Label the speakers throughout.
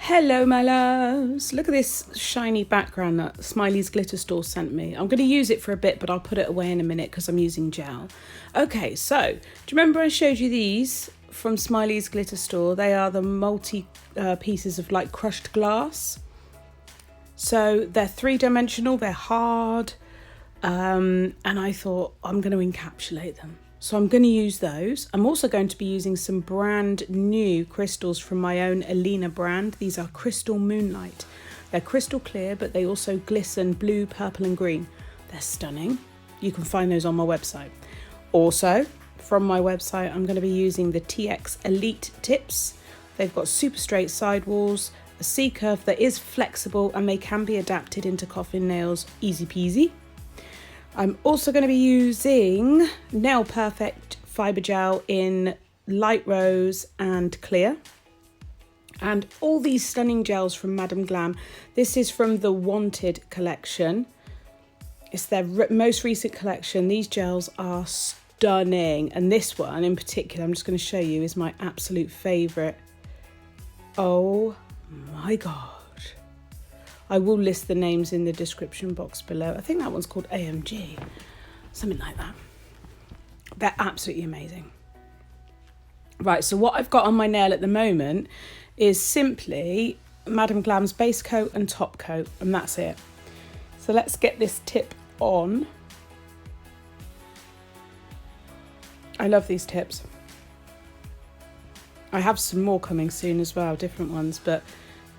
Speaker 1: Hello my loves, look at this shiny background that Smiley's Glitter Store sent me. I'm going to use it for a bit, but I'll put it away in a minute because I'm using gel. Okay, so do you remember I showed you these from Smiley's Glitter Store? They are the multi pieces of like crushed glass. So they're three-dimensional, they're hard, and I thought I'm going to encapsulate them. So I'm going to use those. I'm also going to be using some brand new crystals from my own Alina brand. These are Crystal Moonlight. They're crystal clear, but they also glisten blue, purple and green. They're stunning. You can find those on my website. Also, from my website, I'm going to be using the TX Elite tips. They've got super straight sidewalls, a C-curve that is flexible, and they can be adapted into coffin nails, easy peasy. I'm also going to be using Nail Perfect Fibre Gel in light rose and clear. And all these stunning gels from Madam Glam. This is from the Wanted collection. It's their most recent collection. These gels are stunning. And this one in particular, I'm just going to show you, is my absolute favourite. Oh my God. I will list the names in the description box below. I think that one's called AMG, something like that. They're absolutely amazing. Right, so what I've got on my nail at the moment is simply Madam Glam's base coat and top coat, and that's it. So let's get this tip on. I love these tips. I have some more coming soon as well, different ones, but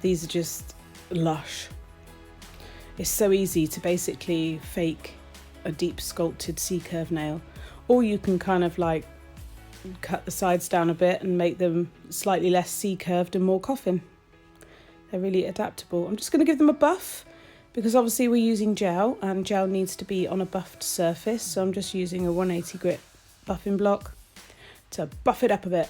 Speaker 1: these are just lush. It's so easy to basically fake a deep sculpted C-curve nail, or you can kind of like cut the sides down a bit and make them slightly less C-curved and more coffin. They're really adaptable. I'm just going to give them a buff because obviously we're using gel and gel needs to be on a buffed surface, so I'm just using a 180 grit buffing block to buff it up a bit.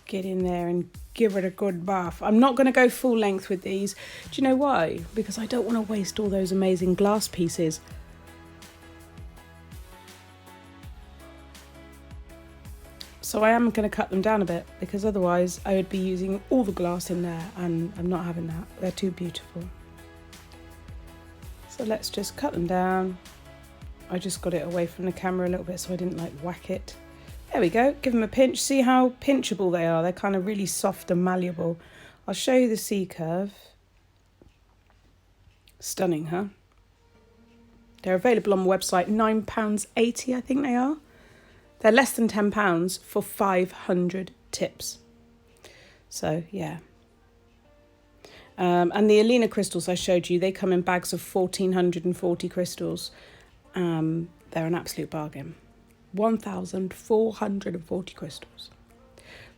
Speaker 1: Get in there and give it a good buff. I'm not going to go full length with these. Do you know why? Because I don't want to waste all those amazing glass pieces. So I am going to cut them down a bit because otherwise I would be using all the glass in there and I'm not having that. They're too beautiful. So let's just cut them down. I just got it away from the camera a little bit so I didn't like whack it. There we go, give them a pinch. See how pinchable they are? They're kind of really soft and malleable. I'll show you the C-curve. Stunning, huh? They're available on my website, £9.80 I think they are. They're less than £10 for 500 tips. So, yeah. And the Alina crystals I showed you, they come in bags of 1,440 crystals. They're an absolute bargain. 1,440 crystals.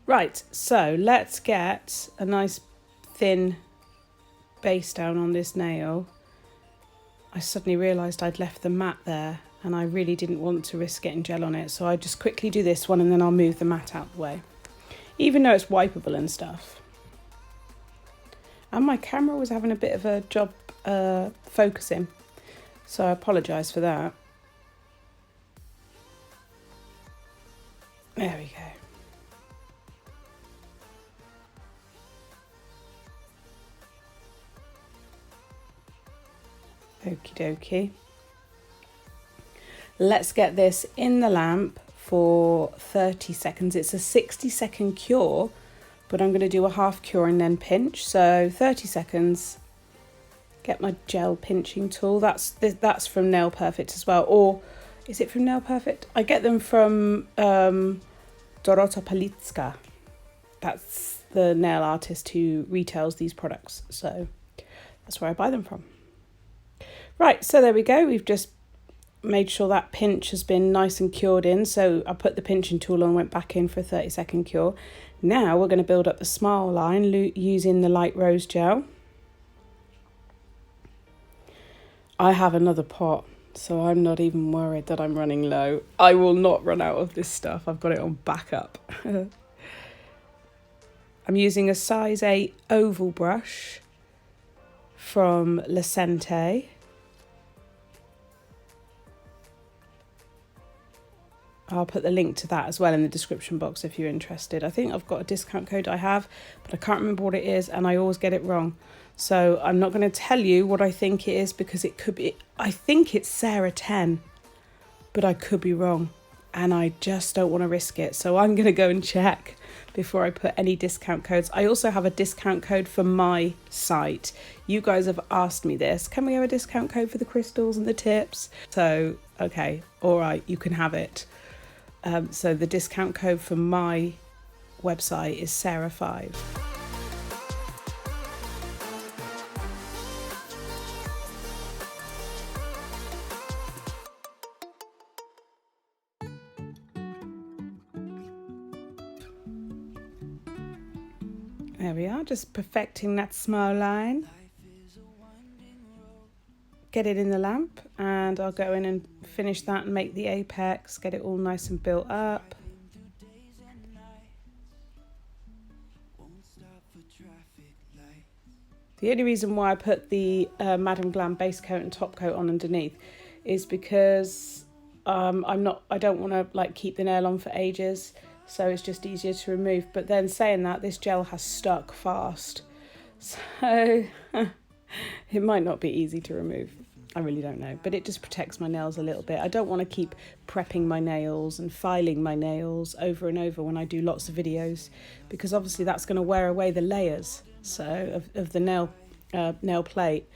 Speaker 1: Right, so let's get a nice thin base down on this nail. I suddenly realised I'd left the mat there and I really didn't want to risk getting gel on it, so I just quickly do this one and then I'll move the mat out the way, even though it's wipeable and stuff. And my camera was having a bit of a job focusing, so I apologise for that. There we go. Okie dokie. Let's get this in the lamp for 30 seconds. It's a 60-second cure, but I'm going to do a half cure and then pinch. So 30 seconds. Get my gel pinching tool. That's from Nail Perfect as well. Or is it from Nail Perfect? I get them from Dorota Palitska. That's the nail artist who retails these products. So that's where I buy them from. Right, so there we go. We've just made sure that pinch has been nice and cured in. So I put the pinching tool on and went back in for a 30-second cure. Now we're going to build up the smile line using the light rose gel. I have another pot, so I'm not even worried that I'm running low. I will not run out of this stuff. I've got it on backup. I'm using a size 8 oval brush from Lecente. I'll put the link to that as well in the description box if you're interested. I think I've got a discount code I have, but I can't remember what it is and I always get it wrong. So I'm not going to tell you what I think it is because it could be, I think it's Sarah 10, but I could be wrong and I just don't want to risk it. So I'm going to go and check before I put any discount codes. I also have a discount code for my site. You guys have asked me this. Can we have a discount code for the crystals and the tips? So, okay, all right, you can have it. So the discount code for my website is Sarah5. There we are, just perfecting that smile line. Get it in the lamp and I'll go in and finish that and make the apex, get it all nice and built up. The only reason why I put the Madam Glam base coat and top coat on underneath is because I don't want to like keep the nail on for ages, so it's just easier to remove. But then saying that, this gel has stuck fast, so it might not be easy to remove. I really don't know, but it just protects my nails a little bit. I don't want to keep prepping my nails and filing my nails over and over when I do lots of videos, because obviously that's going to wear away the layers of the nail plate.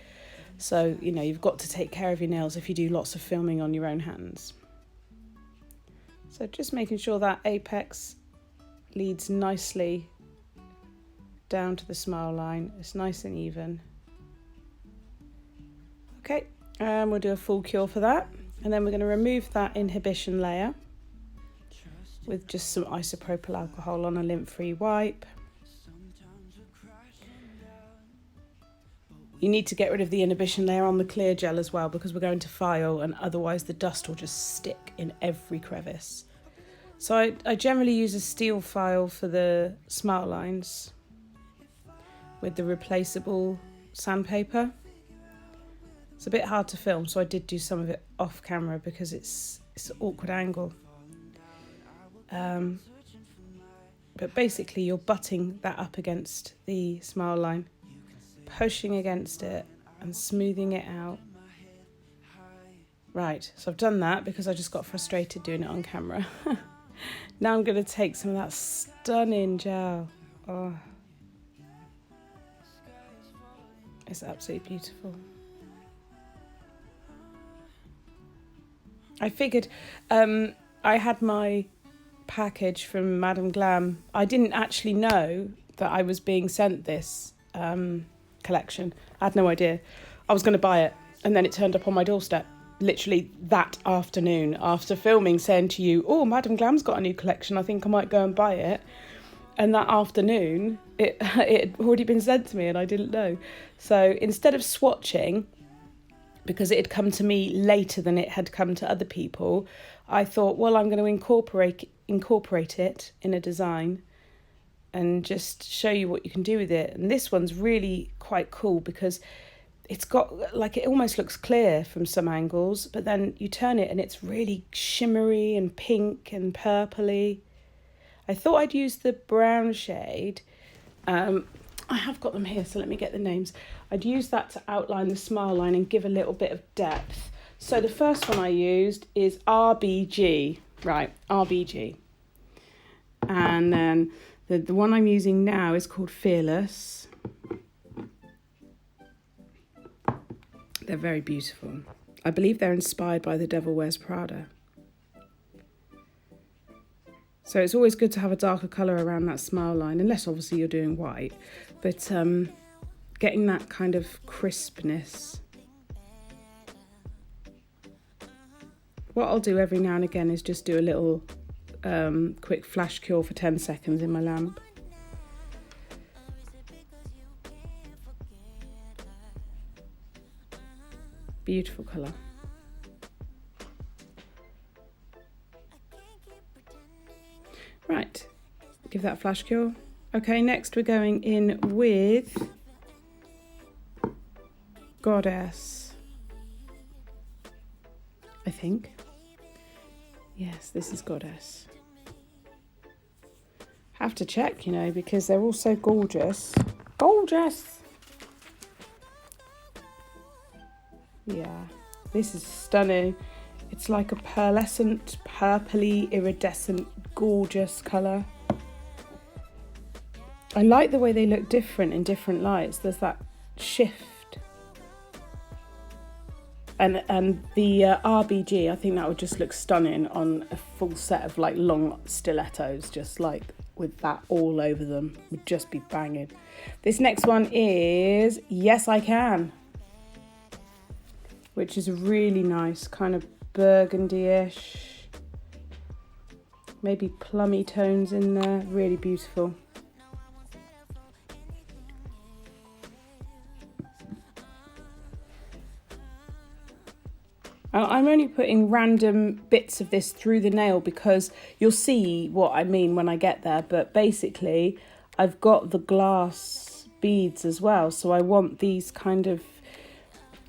Speaker 1: So, you know, you've got to take care of your nails if you do lots of filming on your own hands. So just making sure that apex leads nicely down to the smile line. It's nice and even. Okay, and we'll do a full cure for that. And then we're going to remove that inhibition layer with just some isopropyl alcohol on a lint-free wipe. You need to get rid of the inhibition layer on the clear gel as well, because we're going to file and otherwise the dust will just stick in every crevice. So I generally use a steel file for the smile lines with the replaceable sandpaper. It's a bit hard to film, so I did do some of it off camera because it's an awkward angle. But basically you're butting that up against the smile line, pushing against it and smoothing it out. Right, so I've done that because I just got frustrated doing it on camera. Now I'm going to take some of that stunning gel. Oh, it's absolutely beautiful. I figured I had my package from Madam Glam. I didn't actually know that I was being sent this collection. I had no idea. I was going to buy it and then it turned up on my doorstep literally that afternoon after filming, saying to you, oh, Madam Glam's got a new collection, I think I might go and buy it. And that afternoon it had already been sent to me and I didn't know. So instead of swatching, because it had come to me later than it had come to other people, I thought, well, I'm going to incorporate it in a design and just show you what you can do with it. And this one's really quite cool because it's got, like, it almost looks clear from some angles, but then you turn it and it's really shimmery and pink and purpley. I thought I'd use the brown shade. I have got them here, so let me get the names. I'd use that to outline the smile line and give a little bit of depth. So the first one I used is RBG, right, RBG. And then the one I'm using now is called Fearless. They're very beautiful. I believe they're inspired by The Devil Wears Prada. So it's always good to have a darker colour around that smile line, unless obviously you're doing white. But getting that kind of crispness. What I'll do every now and again is just do a little quick flash cure for 10 seconds in my lamp. Beautiful colour. Right, give that a flash cure. Okay, next we're going in with Goddess, I think. Yes, this is Goddess. Have to check, you know, because they're all so gorgeous. Gorgeous! Yeah, this is stunning. It's like a pearlescent, purpley, iridescent, gorgeous colour. I like the way they look different in different lights. There's that shift. And the RBG, I think that would just look stunning on a full set of like long stilettos, just like with that all over them, would just be banging. This next one is Yes I Can, which is really nice, kind of burgundy-ish, maybe plummy tones in there, really beautiful. I'm only putting random bits of this through the nail because you'll see what I mean when I get there. But basically, I've got the glass beads as well. So I want these kind of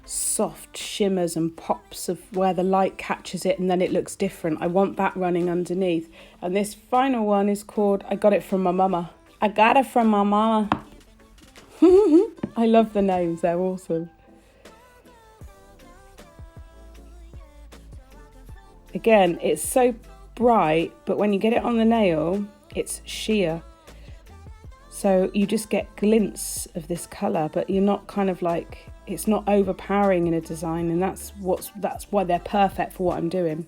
Speaker 1: soft shimmers and pops of where the light catches it and then it looks different. I want that running underneath. And this final one is called I Got It From My Mama. I got it from my mama. I love the names. They're awesome. Again, it's so bright, but when you get it on the nail, it's sheer. So you just get glints of this colour, but you're not kind of like, it's not overpowering in a design, and that's why they're perfect for what I'm doing.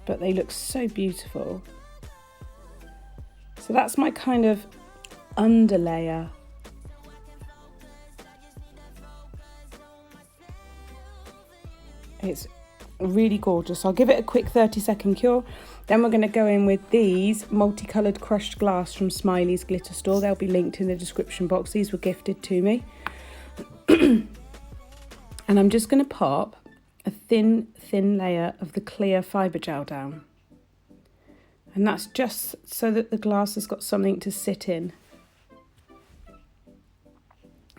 Speaker 1: But they look so beautiful. So that's my kind of underlayer. It's really gorgeous. I'll give it a quick 30-second cure. Then we're going to go in with these multicoloured crushed glass from Smiley's Glitter Store. They'll be linked in the description box. These were gifted to me. And I'm just going to pop a thin layer of the clear fibre gel down. And that's just so that the glass has got something to sit in.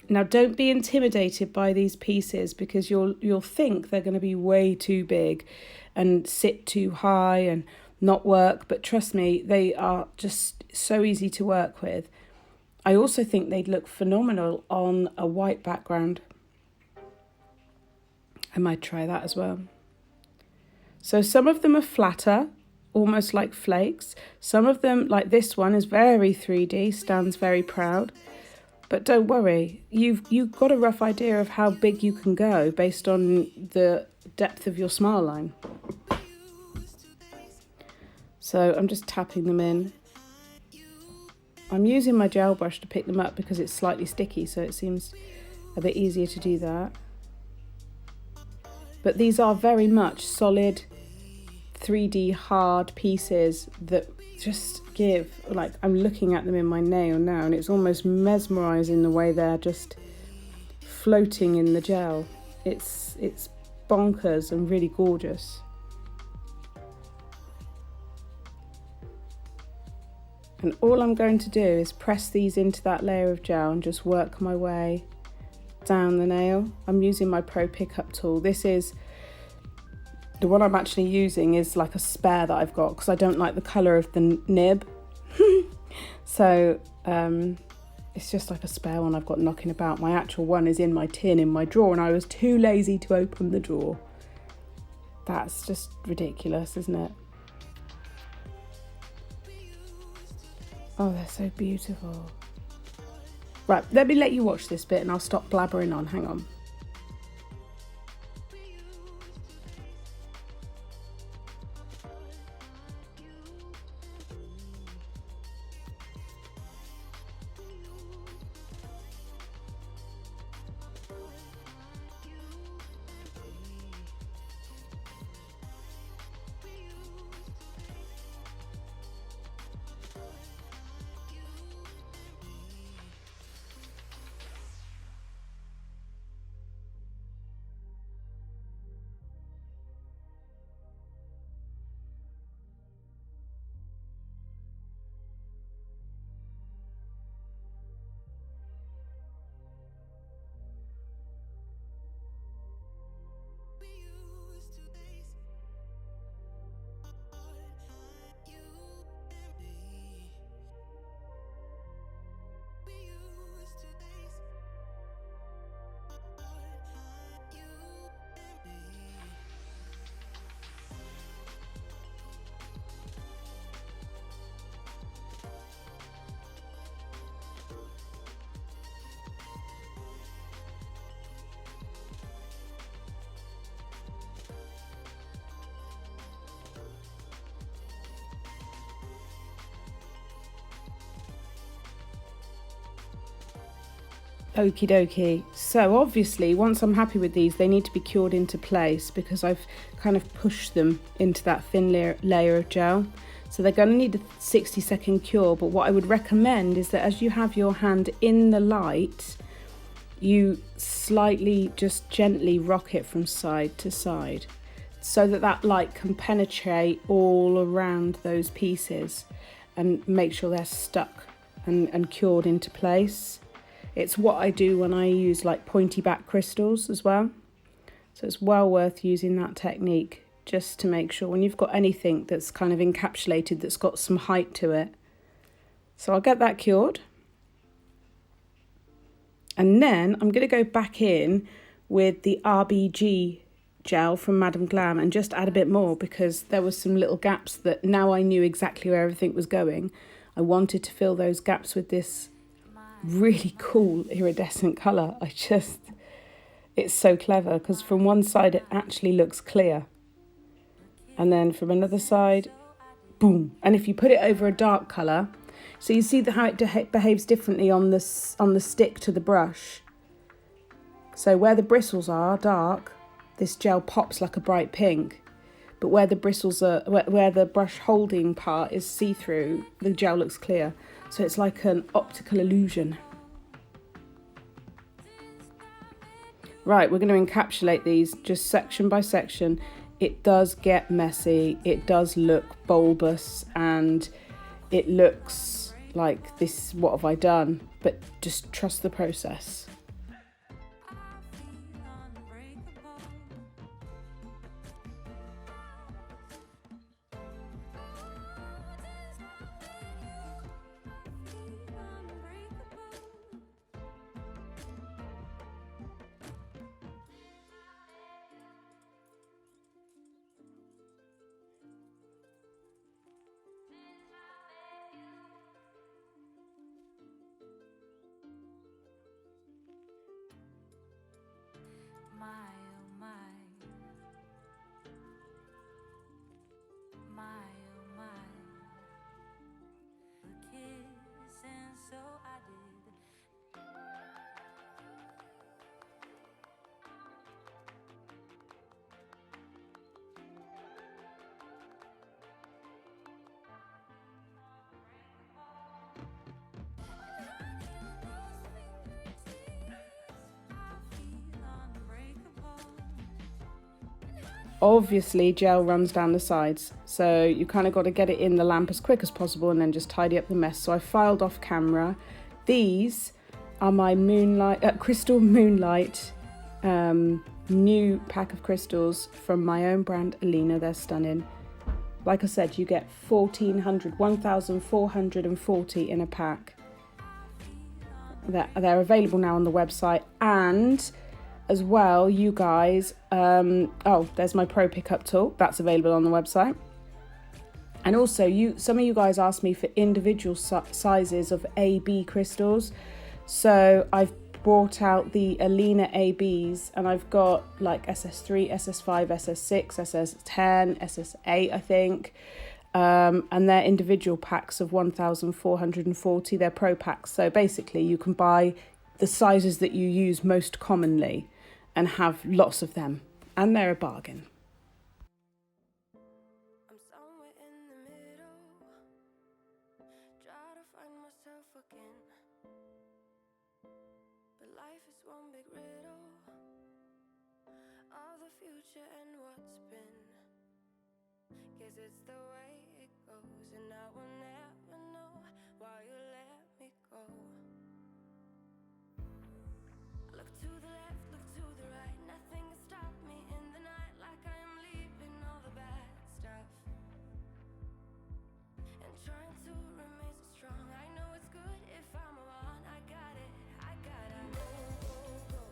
Speaker 1: Now, don't be intimidated by these pieces because you'll think they're going to be way too big and sit too high and not work. But trust me, they are just so easy to work with. I also think they'd look phenomenal on a white background. I might try that as well. So some of them are flatter, almost like flakes. Some of them, like this one, is very 3D, stands very proud. But don't worry, you've got a rough idea of how big you can go based on the depth of your smile line. So I'm just tapping them in. I'm using my gel brush to pick them up because it's slightly sticky, so it seems a bit easier to do that. But these are very much solid 3D hard pieces that just give, like, I'm looking at them in my nail now and it's almost mesmerizing the way they're just floating in the gel. It's bonkers and really gorgeous. And all I'm going to do is press these into that layer of gel and just work my way down the nail. I'm using my Pro Pickup tool. This is the one I'm actually using is like a spare that I've got because I don't like the colour of the nib. So it's just like a spare one I've got knocking about. My actual one is in my tin in my drawer and I was too lazy to open the drawer. That's just ridiculous, isn't it? Oh, they're so beautiful. Right, let me let you watch this bit and I'll stop blabbering on. Hang on. Okie dokie. So obviously, once I'm happy with these, they need to be cured into place because I've kind of pushed them into that thin layer of gel. So they're going to need a 60-second cure. But what I would recommend is that as you have your hand in the light, you slightly, just gently rock it from side to side so that that light can penetrate all around those pieces and make sure they're stuck and cured into place. It's what I do when I use like pointy back crystals as well. So it's well worth using that technique just to make sure when you've got anything that's kind of encapsulated, that's got some height to it. So I'll get that cured. And then I'm going to go back in with the RBG gel from Madame Glam and just add a bit more because there was some little gaps that now I knew exactly where everything was going. I wanted to fill those gaps with this really cool iridescent colour. It's so clever because from one side it actually looks clear and then from another side, boom. And if you put it over a dark colour, so you see how it behaves differently on the stick to the brush. So where the bristles are dark, this gel pops like a bright pink, but where the bristles are, where the brush holding part is see-through, the gel looks clear. So it's like an optical illusion. Right, we're going to encapsulate these just section by section. It does get messy, it does look bulbous, and it looks like this, what have I done? But just trust the process. Obviously gel runs down the sides, so you kind of got to get it in the lamp as quick as possible and then just tidy up the mess. So I filed off camera. These are my Crystal Moonlight new pack of crystals from my own brand Alina. They're stunning. Like I said, you get 1,440 in a pack. They're available now on the website, and as well, you guys, there's my Pro Pickup tool. That's available on the website. And also, some of you guys asked me for individual sizes of AB crystals. So I've brought out the Alina ABs, and I've got like SS3, SS5, SS6, SS10, SS8, I think. And they're individual packs of 1,440. They're Pro packs. So basically, you can buy the sizes that you use most commonly and have lots of them, and they're a bargain.
Speaker 2: I'm somewhere in the middle, try to find myself again, but life is one big riddle of the future and what's been. Guess it's the way it goes, and I will never know why you let me go. Look to the left, look to the right, nothing can stop me in the night, like I am leaving all the bad stuff and trying to remain so strong. I know it's good if I'm alone, I got it, I gotta go, go, go,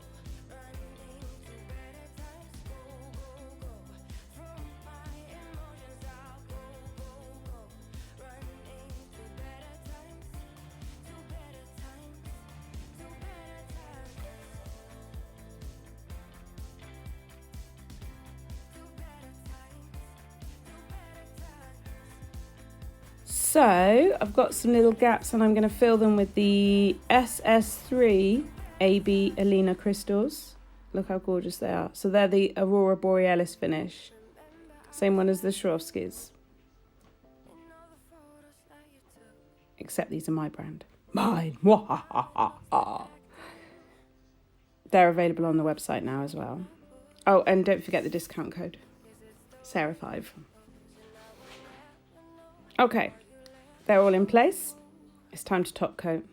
Speaker 2: running to better times, go, go, go, from my emotions I'll go, go, go, running to better times, to better times, to better times.
Speaker 1: So I've got some little gaps and I'm going to fill them with the SS3 AB Alina crystals. Look how gorgeous they are. So they're the Aurora Borealis finish. Same one as the Swarovskis. Except these are my brand. Mine. They're available on the website now as well. Oh, and don't forget the discount code. Sarah5. Okay. They're all in place. It's time to top coat.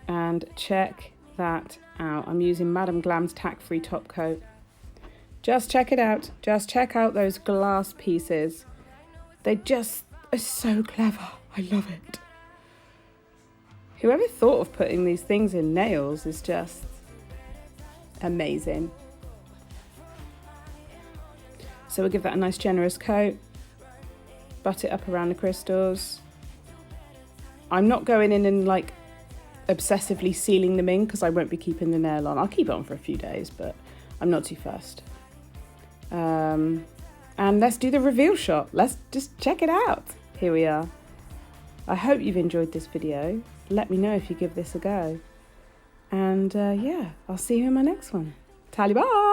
Speaker 1: And check that out. I'm using Madame Glam's tack-free top coat. Just check it out. Just check out those glass pieces. They just are so clever. I love it. Whoever thought of putting these things in nails is just amazing. So we'll give that a nice generous coat. Butt it up around the crystals. I'm not going in and like obsessively sealing them in because I won't be keeping the nail on. I'll keep it on for a few days, but I'm not too fussed. And let's do the reveal shot. Let's just check it out. Here we are. I hope you've enjoyed this video. Let me know if you give this a go. And yeah, I'll see you in my next one. Tally bye!